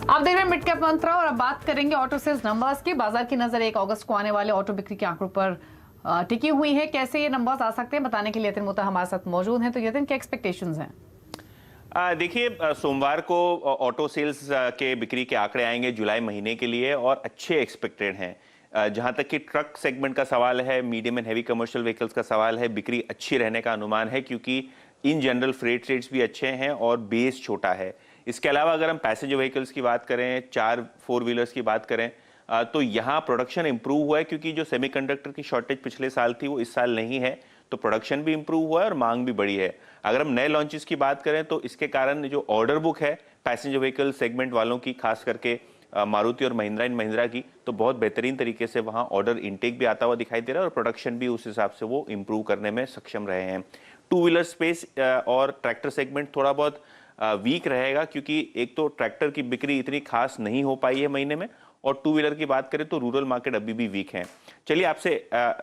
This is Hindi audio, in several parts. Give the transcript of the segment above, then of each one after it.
आप देख रहे हैं मिड कैप मंत्रा और अब बात करेंगे ऑटो सेल्स नंबर्स की। बाजार की नजर 1 अगस्त को आने वाले ऑटो बिक्री के आंकड़ों पर टिकी हुई है। कैसे ये नंबर्स आ सकते हैं बताने के लिए यतिन मोता हमारे साथ मौजूद हैं। तो यतिन, क्या एक्सपेक्टेशंस हैं? देखिए, सोमवार को ऑटो सेल्स के बिक्री के आंकड़े आएंगे जुलाई महीने के लिए और अच्छे एक्सपेक्टेड हैं। जहां तक कि ट्रक सेगमेंट का सवाल है, medium and heavy commercial vehicles का सवाल है, बिक्री अच्छी रहने का अनुमान है क्योंकि इन जनरल फ्रेट रेट्स भी अच्छे हैं और बेस छोटा है। इसके अलावा अगर हम पैसेंजर व्हीकल्स की बात करें, 4 व्हीलर्स की बात करें, तो यहाँ प्रोडक्शन इंप्रूव हुआ है क्योंकि जो सेमीकंडक्टर की शॉर्टेज पिछले साल थी वो इस साल नहीं है, तो प्रोडक्शन भी इंप्रूव हुआ है और मांग भी बढ़ी है। अगर हम नए लॉन्चेस की बात करें तो इसके कारण जो ऑर्डर बुक है पैसेंजर व्हीकल सेगमेंट वालों की, खास करके मारुति और महिंद्रा एंड महिंद्रा की, तो बहुत बेहतरीन तरीके से वहाँ ऑर्डर इनटेक भी आता हुआ दिखाई दे रहा है और प्रोडक्शन भी उस हिसाब से वो इंप्रूव करने में सक्षम रहे हैं। 2 व्हीलर स्पेस और ट्रैक्टर सेगमेंट थोड़ा बहुत वीक रहेगा क्योंकि एक तो ट्रैक्टर की बिक्री इतनी खास नहीं हो पाई है महीने में, और 2 व्हीलर की बात करें तो रूरल मार्केट अभी भी वीक है। चलिए आपसे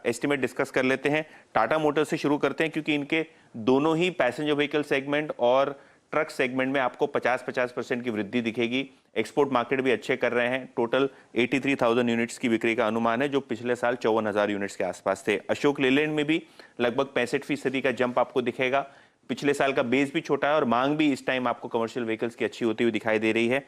एस्टिमेट डिस्कस कर लेते हैं। टाटा मोटर्स से शुरू करते हैं क्योंकि इनके दोनों ही पैसेंजर व्हीकल सेगमेंट और ट्रक सेगमेंट में आपको 50% की वृद्धि दिखेगी। एक्सपोर्ट मार्केट भी अच्छे कर रहे हैं। टोटल 83,000 यूनिट्स की बिक्री का अनुमान है जो पिछले साल 54,000 यूनिट्स के आसपास थे। अशोक लेलैंड में भी लगभग 65% का जंप आपको दिखेगा। पिछले साल का बेस भी छोटा है और मांग भी इस टाइम आपको कमर्शियल व्हीकल्स की अच्छी होती हुई दिखाई दे रही है।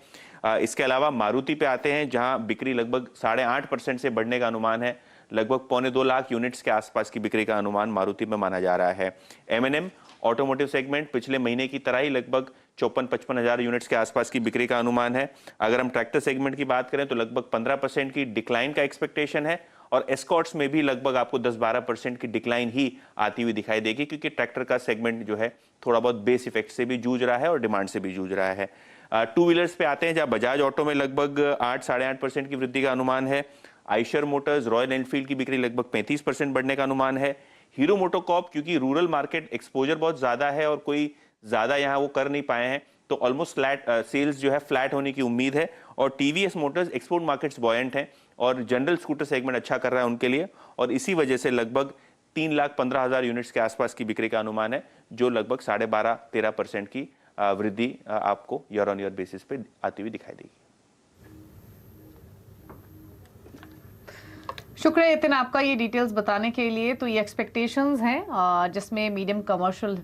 इसके अलावा मारुति पे आते हैं जहां बिक्री लगभग 8.5% से बढ़ने का अनुमान है। लगभग 1.25 लाख यूनिट्स के आसपास की बिक्री का अनुमान मारुति में माना जा रहा है। M&M ऑटोमोटिव सेगमेंट पिछले महीने की तरह ही लगभग 54-55 हजार यूनिट्स के आसपास की बिक्री का अनुमान है। अगर हम ट्रैक्टर सेगमेंट की बात करें तो लगभग 15% की डिक्लाइन का एक्सपेक्टेशन है और एस्कॉर्ट्स में भी लगभग आपको 10-12% की डिक्लाइन ही आती हुई दिखाई देगी क्योंकि ट्रैक्टर का सेगमेंट जो है थोड़ा बहुत बेस इफेक्ट से भी जूझ रहा है और डिमांड से भी जूझ रहा है। 2 व्हीलर्स पे आते हैं जहां बजाज ऑटो में लगभग 8-8.5% की वृद्धि का अनुमान है। आइशर मोटर्स, रॉयल एनफील्ड की बिक्री लगभग 35% बढ़ने का अनुमान है। हीरो मोटोकॉर्प क्योंकि रूरल मार्केट एक्सपोजर बहुत ज्यादा है और कोई ज्यादा यहाँ वो कर नहीं पाए हैं, तो ऑलमोस्ट फ्लैट सेल्स जो है फ्लैट होने की उम्मीद है। और TVS Motors export markets buoyant हैं और जनरल स्कूटर सेगमेंट अच्छा कर रहा है उनके लिए, और इसी वजह से लगभग 3,15,000 यूनिट्स के आसपास की बिक्री का अनुमान है जो लगभग 12.5-13% की वृद्धि आपको ईयर ऑन ईयर बेसिस पे आती हुई दिखाई देगी। शुक्रिया यतिन आपका ये डिटेल्स बताने के लिए। तो ये एक्सपेक्टेशंस हैं जिसमें मीडियम कमर्शियल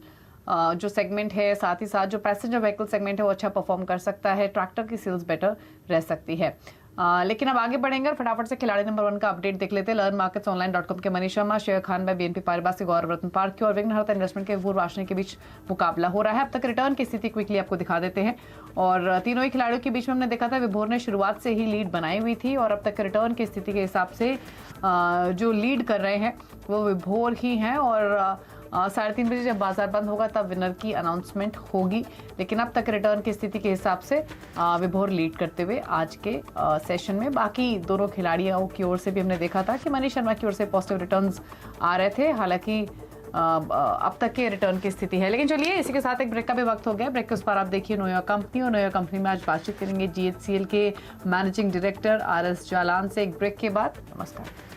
जो सेगमेंट है, साथ ही साथ जो पैसेंजर व्हीकल सेगमेंट है वो अच्छा परफॉर्म कर सकता है। ट्रैक्टर की सेल्स बेटर रह सकती है। लेकिन अब आगे बढ़ेंगे और फटाफट से खिलाड़ी नंबर 1 का अपडेट देख लेते हैं। learnmarketsonline.com के मनीष शर्मा, शेयर खान भाई, BNP पारिभास से गौरव रत्न पार्क और विघ्नहर्ता इन्वेस्टमेंट के विभुर वाशनी के बीच मुकाबला हो रहा है। अब तक रिटर्न की स्थिति क्विकली आपको दिखा देते हैं और तीनों ही खिलाड़ियों के बीच में हमने देखा था विभोर ने शुरुआत से ही लीड बनाई हुई थी और अब तक रिटर्न की स्थिति के हिसाब से जो लीड कर रहे हैं वो विभोर ही हैं और 3:30 बजे जब बाजार बंद होगा तब विनर की अनाउंसमेंट होगी। लेकिन अब तक रिटर्न की स्थिति के हिसाब से विभोर लीड करते हुए आज के सेशन में। बाकी दोनों खिलाड़ियों की ओर से भी हमने देखा था कि मनीष शर्मा की ओर से पॉजिटिव रिटर्न्स आ रहे थे, हालांकि अब तक के रिटर्न की स्थिति है। लेकिन चलिए इसी के साथ एक ब्रेक का भी वक्त हो गया। ब्रेक के उस पर आप देखिए नोया कंपनी, और नोया कंपनी में आज बातचीत करेंगे GHCL के मैनेजिंग डायरेक्टर RS जालान से। एक ब्रेक के बाद नमस्कार।